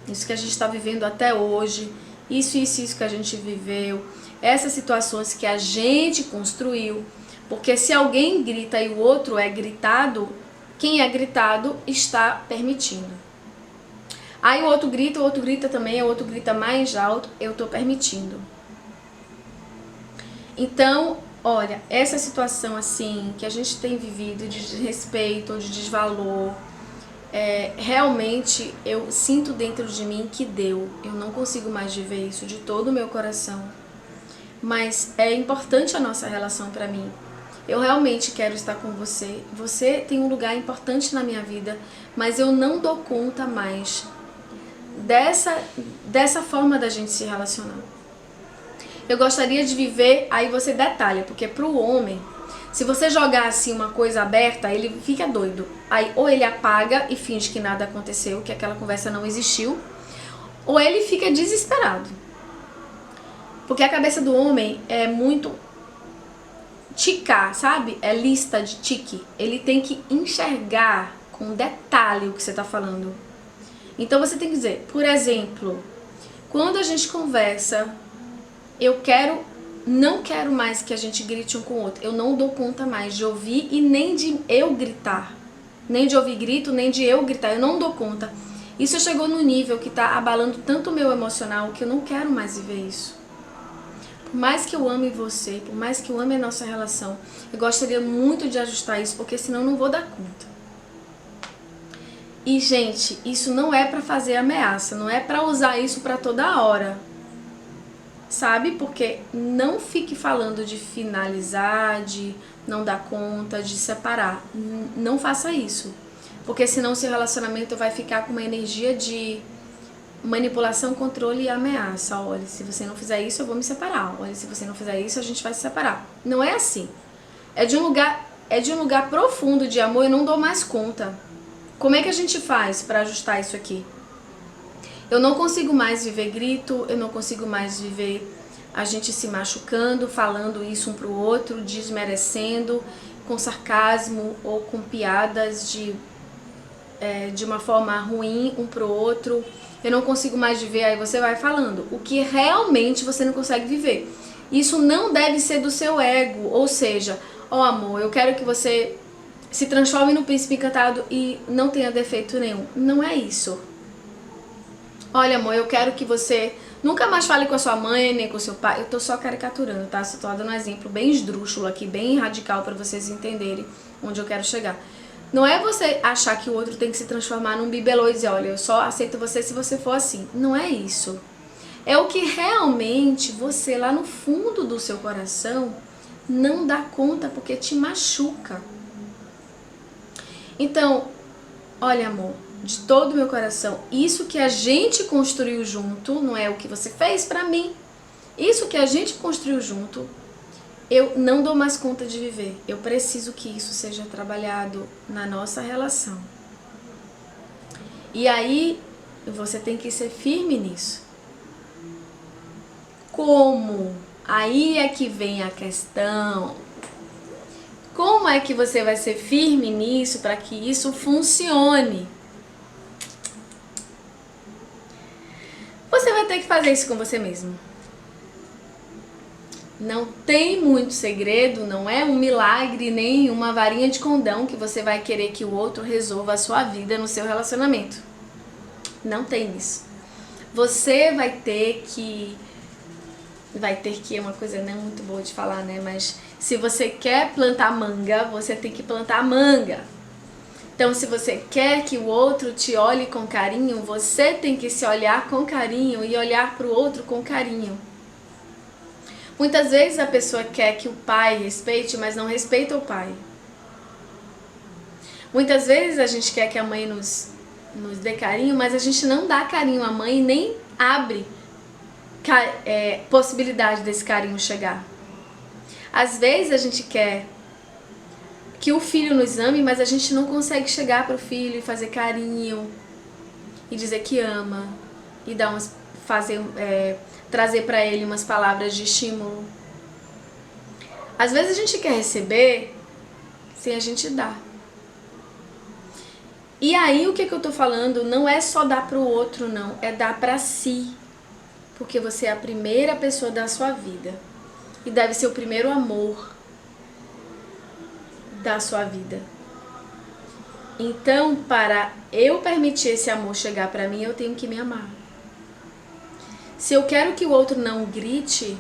isso que a gente está vivendo até hoje, isso que a gente viveu, essas situações que a gente construiu. Porque se alguém grita e o outro é gritado, quem é gritado está permitindo. Aí o outro grita também, o outro grita mais alto, eu tô permitindo. Então, olha, essa situação assim, que a gente tem vivido de desrespeito, de desvalor, realmente eu sinto dentro de mim que deu. Eu não consigo mais viver isso de todo o meu coração. Mas é importante a nossa relação pra mim. Eu realmente quero estar com você. Você tem um lugar importante na minha vida, mas eu não dou conta mais dessa forma da gente se relacionar. Eu gostaria de viver, aí você detalha, porque pro homem, se você jogar assim uma coisa aberta, ele fica doido. Aí ou ele apaga e finge que nada aconteceu, que aquela conversa não existiu, ou ele fica desesperado. Porque a cabeça do homem é muito ticar, sabe? É lista de tique. Ele tem que enxergar com detalhe o que você tá falando. Então você tem que dizer, por exemplo, quando a gente conversa, não quero mais que a gente grite um com o outro. Eu não dou conta mais de ouvir e nem de eu gritar. Nem de ouvir grito, nem de eu gritar. Eu não dou conta. Isso chegou no nível que tá abalando tanto o meu emocional que eu não quero mais viver isso. Por mais que eu ame você, por mais que eu ame a nossa relação, eu gostaria muito de ajustar isso, porque senão eu não vou dar conta. E, gente, isso não é pra fazer ameaça, não é pra usar isso pra toda hora, sabe? Porque não fique falando de finalizar, de não dar conta, de separar. Não faça isso, porque senão seu relacionamento vai ficar com uma energia de manipulação, controle e ameaça. Olha, se você não fizer isso, eu vou me separar. Olha, se você não fizer isso, a gente vai se separar. Não é assim. É de um lugar profundo de amor. Eu não dou mais conta. Como é que a gente faz para ajustar isso aqui? Eu não consigo mais viver grito, eu não consigo mais viver a gente se machucando, falando isso um pro outro, desmerecendo, com sarcasmo ou com piadas de uma forma ruim um pro outro. Eu não consigo mais viver, aí você vai falando o que realmente você não consegue viver. Isso não deve ser do seu ego, ou seja, ó amor, eu quero que você se transforme no príncipe encantado e não tenha defeito nenhum. Não é isso. Olha amor, eu quero que você nunca mais fale com a sua mãe, nem com o seu pai. Eu tô só caricaturando, tá? Só tô dando um exemplo bem esdrúxulo aqui, bem radical pra vocês entenderem onde eu quero chegar. Não é você achar que o outro tem que se transformar num bibelô e dizer, olha, eu só aceito você se você for assim. Não é isso. É o que realmente você, lá no fundo do seu coração, não dá conta porque te machuca. Então, olha amor, de todo o meu coração, isso que a gente construiu junto, não é o que você fez pra mim, isso que a gente construiu junto, eu não dou mais conta de viver. Eu preciso que isso seja trabalhado na nossa relação. E aí, você tem que ser firme nisso. Como? Aí é que vem a questão. Como é que você vai ser firme nisso para que isso funcione? Você vai ter que fazer isso com você mesmo. Não tem muito segredo, não é um milagre nem uma varinha de condão que você vai querer que o outro resolva a sua vida no seu relacionamento. Não tem isso. Você vai ter que é uma coisa não muito boa de falar, né? Mas se você quer plantar manga, você tem que plantar manga. Então, se você quer que o outro te olhe com carinho, você tem que se olhar com carinho e olhar para o outro com carinho. Muitas vezes a pessoa quer que o pai respeite, mas não respeita o pai. Muitas vezes a gente quer que a mãe nos dê carinho, mas a gente não dá carinho à mãe e nem abre possibilidade desse carinho chegar. Às vezes a gente quer que o filho nos ame, mas a gente não consegue chegar para o filho e fazer carinho e dizer que ama e trazer para ele umas palavras de estímulo. Às vezes a gente quer receber sem a gente dar. E aí o que eu tô falando não é só dar pro outro, não, é dar para si. Porque você é a primeira pessoa da sua vida e deve ser o primeiro amor da sua vida. Então, para eu permitir esse amor chegar para mim, eu tenho que me amar. Se eu quero que o outro não grite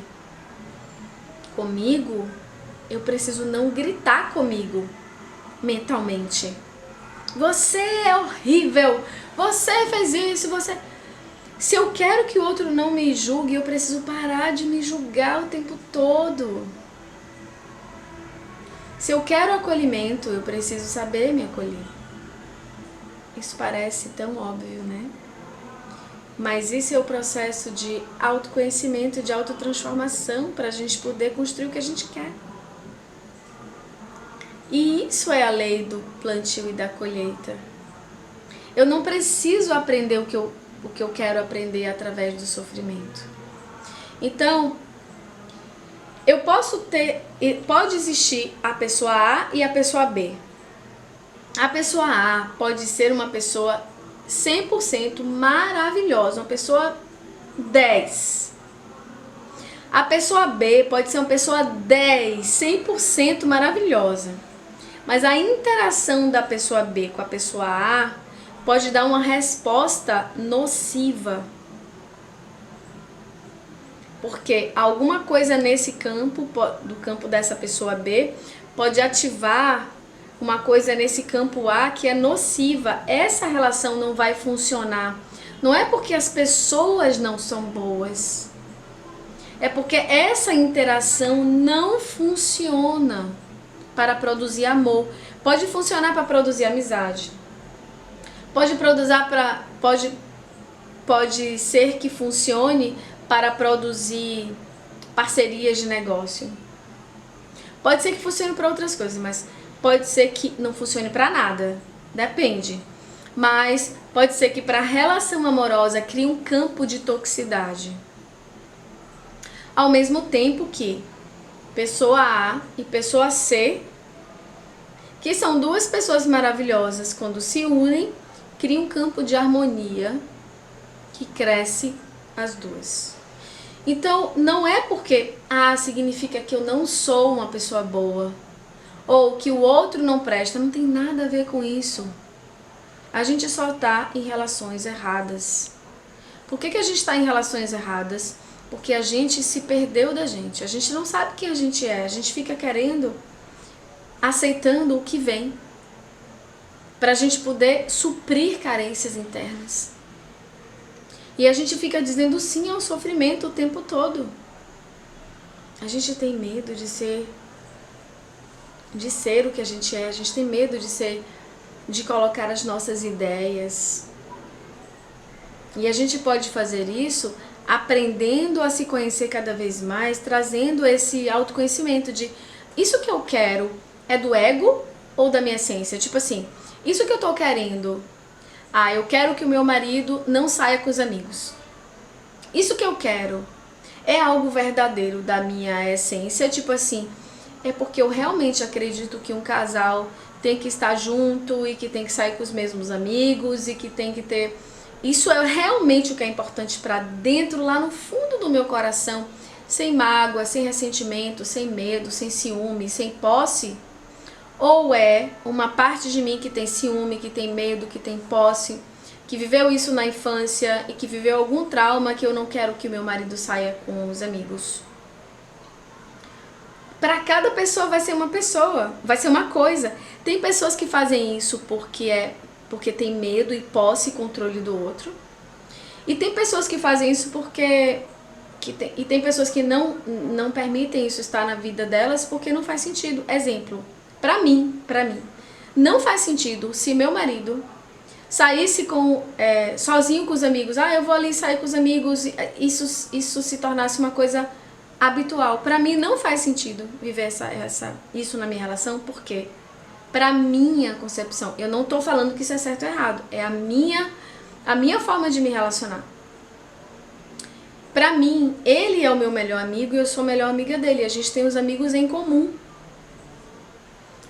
comigo, eu preciso não gritar comigo mentalmente. Você é horrível, você fez isso, Se eu quero que o outro não me julgue, eu preciso parar de me julgar o tempo todo. Se eu quero acolhimento, eu preciso saber me acolher. Isso parece tão óbvio, né? Mas isso é o processo de autoconhecimento, de autotransformação, para a gente poder construir o que a gente quer. E isso é a lei do plantio e da colheita. Eu não preciso aprender o que eu quero aprender através do sofrimento. Então, pode existir a pessoa A e a pessoa B. A pessoa A pode ser uma pessoa 100% maravilhosa, uma pessoa 10. A pessoa B pode ser uma pessoa 10, 100% maravilhosa. Mas a interação da pessoa B com a pessoa A pode dar uma resposta nociva. Porque alguma coisa nesse campo, do campo dessa pessoa B, pode ativar uma coisa nesse campo A que é nociva. Essa relação não vai funcionar. Não é porque as pessoas não são boas. É porque essa interação não funciona para produzir amor. Pode funcionar para produzir amizade. Pode ser que funcione para produzir parcerias de negócio. Pode ser que funcione para outras coisas, mas pode ser que não funcione para nada. Depende. Mas pode ser que para a relação amorosa crie um campo de toxicidade. Ao mesmo tempo que pessoa A e pessoa C, que são duas pessoas maravilhosas, quando se unem, criam um campo de harmonia que cresce as duas. Então, não é porque significa que eu não sou uma pessoa boa ou que o outro não presta, não tem nada a ver com isso. A gente só está em relações erradas. Por que a gente está em relações erradas? Porque a gente se perdeu da gente. A gente não sabe quem a gente é. A gente fica aceitando o que vem, para a gente poder suprir carências internas. E a gente fica dizendo sim ao sofrimento o tempo todo. A gente tem medo de ser o que a gente é. A gente tem medo de ser de colocar as nossas ideias. E a gente pode fazer isso aprendendo a se conhecer cada vez mais, trazendo esse autoconhecimento de isso que eu quero é do ego ou da minha essência? Tipo assim, isso que eu tô querendo, eu quero que o meu marido não saia com os amigos. Isso que eu quero é algo verdadeiro da minha essência, tipo assim, é porque eu realmente acredito que um casal tem que estar junto e que tem que sair com os mesmos amigos e que tem que ter... Isso é realmente o que é importante para dentro, lá no fundo do meu coração, sem mágoa, sem ressentimento, sem medo, sem ciúme, sem posse? Ou é uma parte de mim que tem ciúme, que tem medo, que tem posse, que viveu isso na infância e que viveu algum trauma que eu não quero que o meu marido saia com os amigos? Para cada pessoa vai ser uma coisa. Tem pessoas que fazem isso porque tem medo e posse e controle do outro. E tem pessoas que fazem isso e tem pessoas que não permitem isso estar na vida delas porque não faz sentido. Exemplo, pra mim, não faz sentido se meu marido saísse sozinho com os amigos. Eu vou ali sair com os amigos, isso se tornasse uma coisa habitual. Pra mim não faz sentido viver isso na minha relação, porque pra minha concepção, eu não tô falando que isso é certo ou errado, é a minha forma de me relacionar. Pra mim, ele é o meu melhor amigo e eu sou a melhor amiga dele. A gente tem os amigos em comum.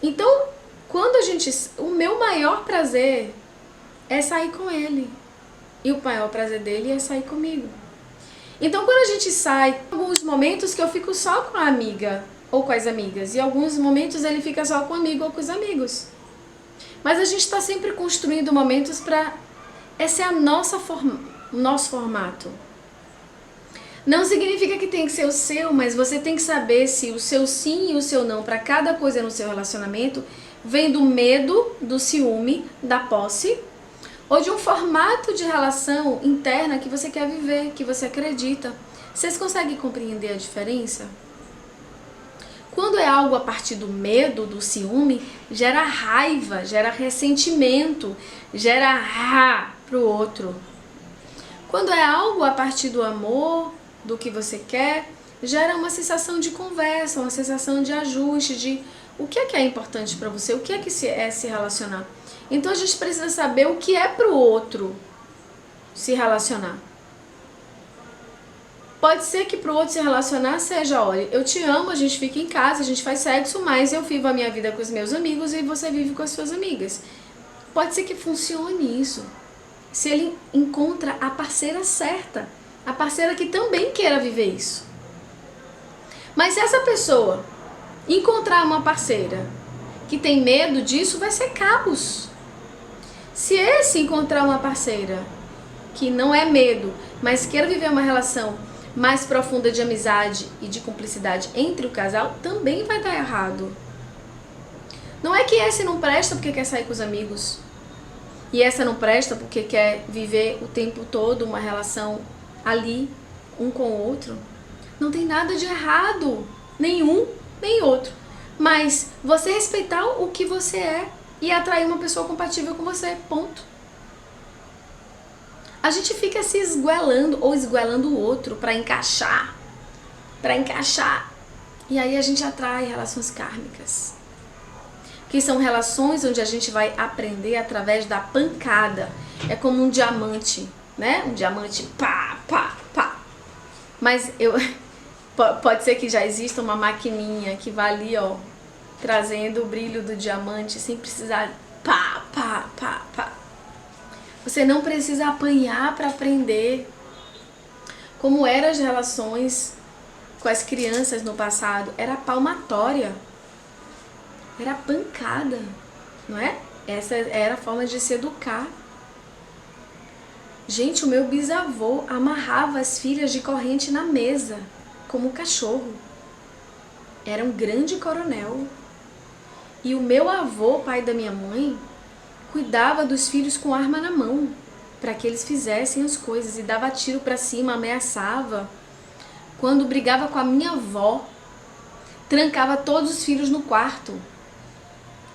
Então, o meu maior prazer é sair com ele. E o maior prazer dele é sair comigo. Então, quando a gente sai, tem alguns momentos que eu fico só com a amiga ou com as amigas. E alguns momentos ele fica só com o amigo ou com os amigos. Mas a gente está sempre construindo momentos para... Esse é o nosso formato. Não significa que tem que ser o seu, mas você tem que saber se o seu sim e o seu não para cada coisa no seu relacionamento vem do medo, do ciúme, da posse, ou de um formato de relação interna que você quer viver, que você acredita. Vocês conseguem compreender a diferença? Quando é algo a partir do medo, do ciúme, gera raiva, gera ressentimento, gera pro outro. Quando é algo a partir do amor, do que você quer, gera uma sensação de conversa, uma sensação de ajuste, de o que é importante para você, o que é se relacionar. Então a gente precisa saber o que é pro outro se relacionar. Pode ser que pro outro se relacionar seja, olha, eu te amo, a gente fica em casa, a gente faz sexo, mas eu vivo a minha vida com os meus amigos e você vive com as suas amigas. Pode ser que funcione isso. Se ele encontra a parceira certa, a parceira que também queira viver isso. Mas se essa pessoa encontrar uma parceira que tem medo disso, vai ser caos. Se esse encontrar uma parceira que não é medo, mas queira viver uma relação mais profunda de amizade e de cumplicidade entre o casal, também vai dar errado. Não é que esse não presta porque quer sair com os amigos, e essa não presta porque quer viver o tempo todo uma relação ali, um com o outro. Não tem nada de errado, nenhum, nem outro. Mas você respeitar o que você é e atrair uma pessoa compatível com você, ponto. A gente fica se esguelando ou esguelando o outro para encaixar. E aí a gente atrai relações kármicas, que são relações onde a gente vai aprender através da pancada. É como um diamante, né? Um diamante pá. Mas pode ser que já exista uma maquininha que vai ali, ó, trazendo o brilho do diamante sem precisar pá. Você não precisa apanhar para aprender. Como eram as relações com as crianças no passado? Era palmatória. Era pancada, não é? Essa era a forma de se educar. Gente, o meu bisavô amarrava as filhas de corrente na mesa, como cachorro. Era um grande coronel. E o meu avô, pai da minha mãe, cuidava dos filhos com arma na mão, para que eles fizessem as coisas, e dava tiro para cima, ameaçava. Quando brigava com a minha avó, trancava todos os filhos no quarto.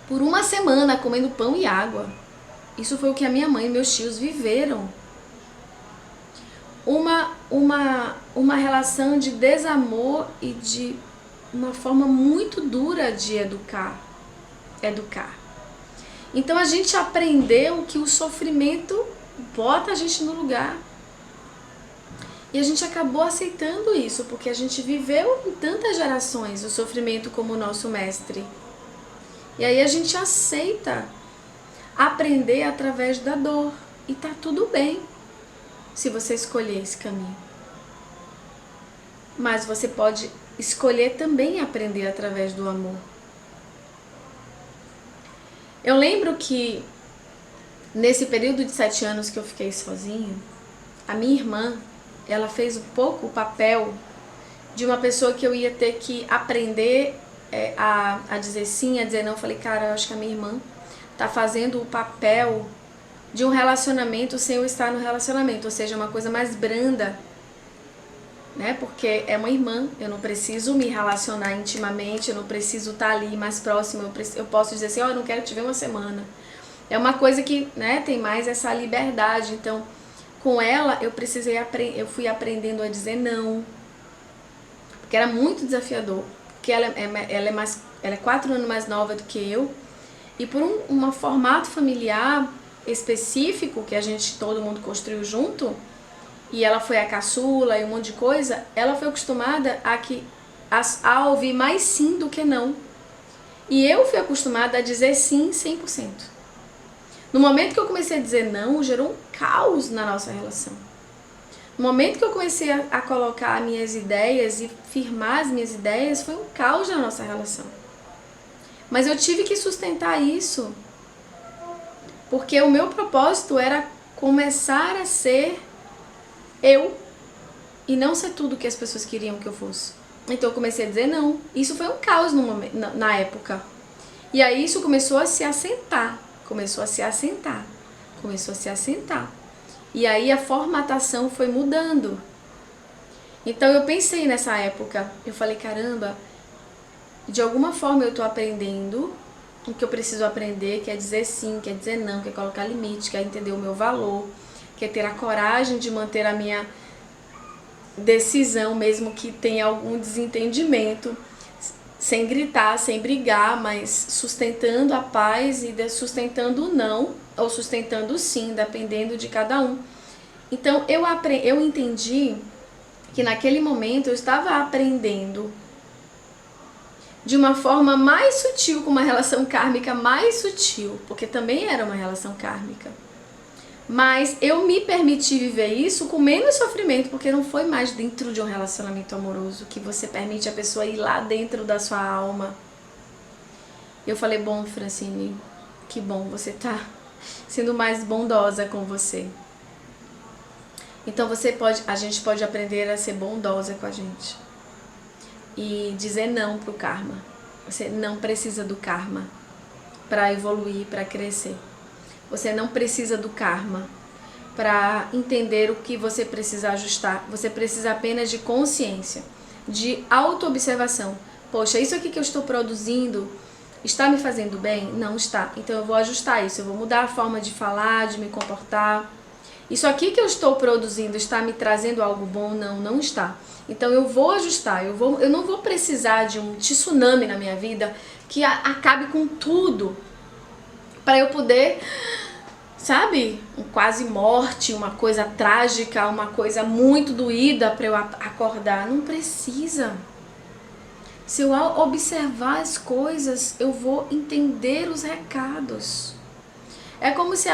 por uma semana comendo pão e água. Isso foi o que a minha mãe e meus tios viveram. Uma relação de desamor e de uma forma muito dura de educar. Então a gente aprendeu que o sofrimento bota a gente no lugar. E a gente acabou aceitando isso, porque a gente viveu em tantas gerações o sofrimento como nosso mestre. E aí a gente aceita aprender através da dor. E tá tudo bem se você escolher esse caminho. Mas você pode escolher também aprender através do amor. Eu lembro que nesse período de 7 anos que eu fiquei sozinha, a minha irmã, ela fez um pouco o papel de uma pessoa que eu ia ter que aprender a dizer sim, a dizer não. Eu falei, cara, eu acho que a minha irmã tá fazendo o papel de um relacionamento sem eu estar no relacionamento, ou seja, uma coisa mais branda, né? Porque é uma irmã, eu não preciso me relacionar intimamente, eu não preciso estar ali mais próximo, eu posso dizer assim, eu não quero te ver uma semana. É uma coisa que, né, tem mais essa liberdade. Então, com ela, eu fui aprendendo a dizer não, porque era muito desafiador, porque ela é 4 anos mais nova do que eu, e por um formato familiar específico que todo mundo construiu junto, e ela foi a caçula e um monte de coisa, ela foi acostumada a ouvir mais sim do que não. E eu fui acostumada a dizer sim 100%. No momento que eu comecei a dizer não, gerou um caos na nossa relação. No momento que eu comecei a colocar minhas ideias e firmar as minhas ideias, foi um caos na nossa relação. Mas eu tive que sustentar isso, porque o meu propósito era começar a ser eu e não ser tudo que as pessoas queriam que eu fosse. Então eu comecei a dizer não. Isso foi um caos na época. E aí isso começou a se assentar. E aí a formatação foi mudando. Então eu pensei nessa época, eu falei, caramba, de alguma forma eu tô aprendendo o que eu preciso aprender, que é dizer sim, que é dizer não, que é colocar limite, que é entender o meu valor, que é ter a coragem de manter a minha decisão, mesmo que tenha algum desentendimento, sem gritar, sem brigar, mas sustentando a paz e sustentando o não, ou sustentando o sim, dependendo de cada um. Então eu entendi que naquele momento eu estava aprendendo de uma forma mais sutil, com uma relação kármica mais sutil, porque também era uma relação kármica. Mas eu me permiti viver isso com menos sofrimento, porque não foi mais dentro de um relacionamento amoroso, que você permite a pessoa ir lá dentro da sua alma. Eu falei, bom, Francine, que bom, você tá sendo mais bondosa com você. Então a gente pode aprender a ser bondosa com a gente. E dizer não pro karma. Você não precisa do karma para evoluir, para crescer. Você não precisa do karma para entender o que você precisa ajustar. Você precisa apenas de consciência, de autoobservação. Poxa, isso aqui que eu estou produzindo está me fazendo bem? Não está. Então eu vou ajustar isso, eu vou mudar a forma de falar, de me comportar. Isso aqui que eu estou produzindo está me trazendo algo bom? Não, não está. Então eu vou ajustar, eu não vou precisar de um tsunami na minha vida que acabe com tudo para eu poder, sabe, quase morte, uma coisa trágica, uma coisa muito doída para eu acordar. Não precisa. Se eu observar as coisas, eu vou entender os recados. É como se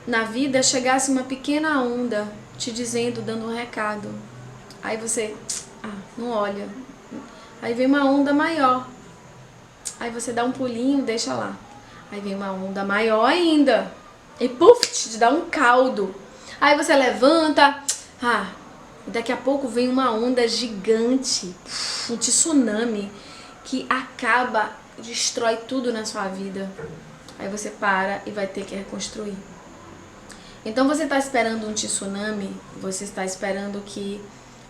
na vida chegasse uma pequena onda te dizendo, dando um recado. Aí você, não olha. Aí vem uma onda maior. Aí você dá um pulinho, deixa lá. Aí vem uma onda maior ainda. E puf, te dá um caldo. Aí você levanta. E daqui a pouco vem uma onda gigante. Um tsunami que acaba, destrói tudo na sua vida. Aí você para e vai ter que reconstruir. Então você está esperando um tsunami, você está esperando que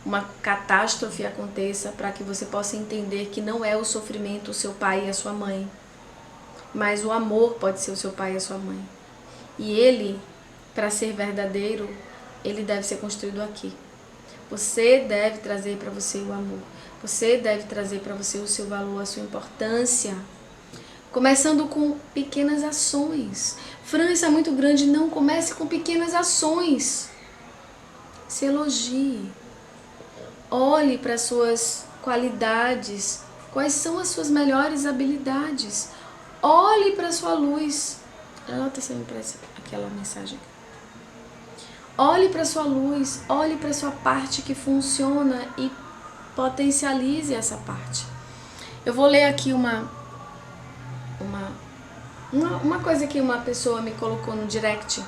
uma catástrofe aconteça para que você possa entender que não é o sofrimento o seu pai e a sua mãe. mas o amor pode ser o seu pai e a sua mãe. E ele, para ser verdadeiro, ele deve ser construído aqui. Você deve trazer para você o amor. Você deve trazer para você o seu valor, a sua importância. Começando com pequenas ações. Fran, isso é muito grande. Não, comece com pequenas ações. Se elogie. Olhe para as suas qualidades. Quais são as suas melhores habilidades? Olhe para a sua luz. Anota sempre para aquela mensagem. Olhe para a sua luz. Olhe para a sua parte que funciona e potencialize essa parte. Eu vou ler aqui uma coisa que uma pessoa me colocou no direct.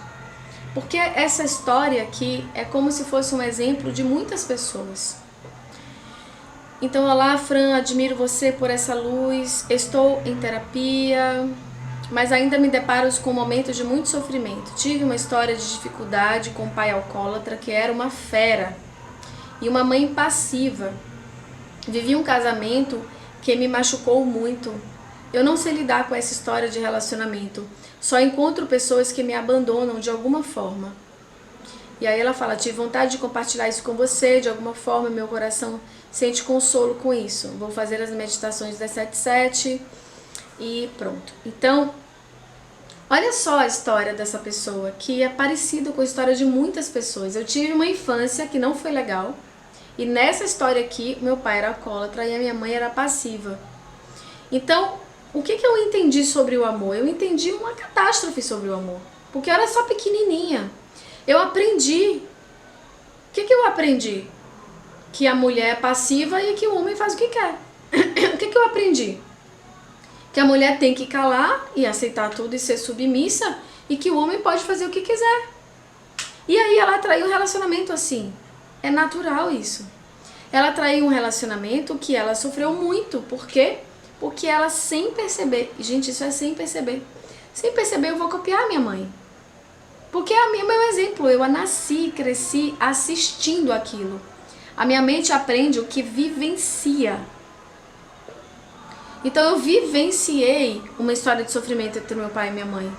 Porque essa história aqui é como se fosse um exemplo de muitas pessoas. Então, olá, Fran, admiro você por essa luz. Estou em terapia, mas ainda me deparo com momentos de muito sofrimento. Tive uma história de dificuldade com um pai alcoólatra que era uma fera e uma mãe passiva. Vivi um casamento que me machucou muito. Eu não sei lidar com essa história de relacionamento. Só encontro pessoas que me abandonam de alguma forma. E aí ela fala, tive vontade de compartilhar isso com você, de alguma forma meu coração sente consolo com isso. Vou fazer as meditações das 7/7 e pronto. Então, olha só a história dessa pessoa, que é parecida com a história de muitas pessoas. Eu tive uma infância que não foi legal, e nessa história aqui, meu pai era alcoólatra e a minha mãe era passiva. Então, o que eu entendi sobre o amor? Eu entendi uma catástrofe sobre o amor, porque eu era só pequenininha. Eu aprendi. O que eu aprendi? Que a mulher é passiva e que o homem faz o que quer. O que eu aprendi? Que a mulher tem que calar e aceitar tudo e ser submissa, e que o homem pode fazer o que quiser. E aí ela atraiu um relacionamento assim. É natural isso. Ela atraiu um relacionamento que ela sofreu muito. Por quê? Porque ela, sem perceber, gente, isso é sem perceber. Sem perceber, eu vou copiar a minha mãe. Porque a minha é meu exemplo. Eu nasci, cresci assistindo aquilo. A minha mente aprende o que vivencia. Então eu vivenciei uma história de sofrimento entre meu pai e minha mãe.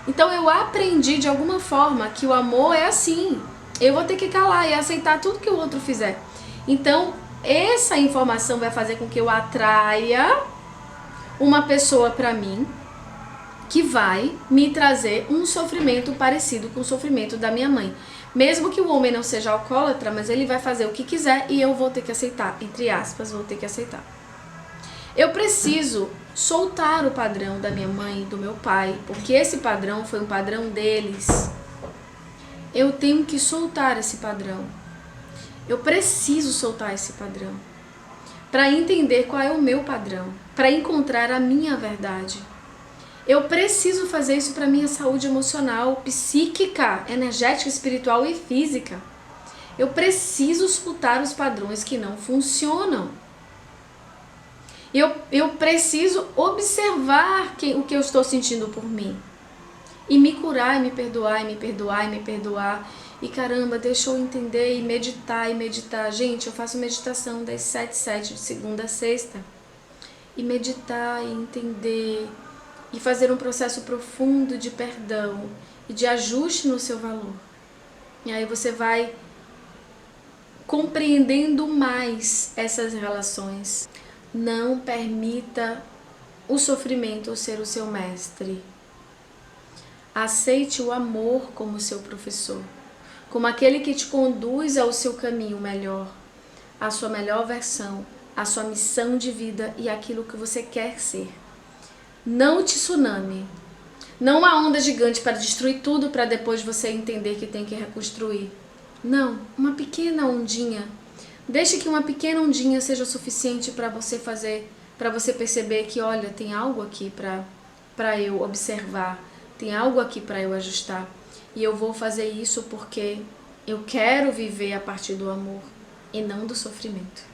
Então eu aprendi de alguma forma que o amor é assim. Eu vou ter que calar e aceitar tudo que o outro fizer. Então essa informação vai fazer com que eu atraia uma pessoa para mim que vai me trazer um sofrimento parecido com o sofrimento da minha mãe. Mesmo que o homem não seja alcoólatra, mas ele vai fazer o que quiser e eu vou ter que aceitar, entre aspas, vou ter que aceitar. Eu preciso soltar o padrão da minha mãe e do meu pai, porque esse padrão foi um padrão deles. Eu tenho que soltar esse padrão. Eu preciso soltar esse padrão para entender qual é o meu padrão, para encontrar a minha verdade. Eu preciso fazer isso para minha saúde emocional, psíquica, energética, espiritual e física. Eu preciso soltar os padrões que não funcionam. Eu preciso observar o que eu estou sentindo por mim. E me curar, e me perdoar, e me perdoar, e me perdoar. E caramba, deixa eu entender e meditar, e meditar. Gente, eu faço meditação das 7/7, de segunda a sexta. E meditar, e entender, e fazer um processo profundo de perdão e de ajuste no seu valor. E aí você vai compreendendo mais essas relações. Não permita o sofrimento ser o seu mestre. Aceite o amor como seu professor, como aquele que te conduz ao seu caminho melhor, à sua melhor versão, à sua missão de vida e aquilo que você quer ser. Não o tsunami, não uma onda gigante para destruir tudo para depois você entender que tem que reconstruir. Não, uma pequena ondinha. Deixe que uma pequena ondinha seja o suficiente para você fazer, para você perceber que, olha, tem algo aqui para eu observar, tem algo aqui para eu ajustar. E eu vou fazer isso porque eu quero viver a partir do amor e não do sofrimento.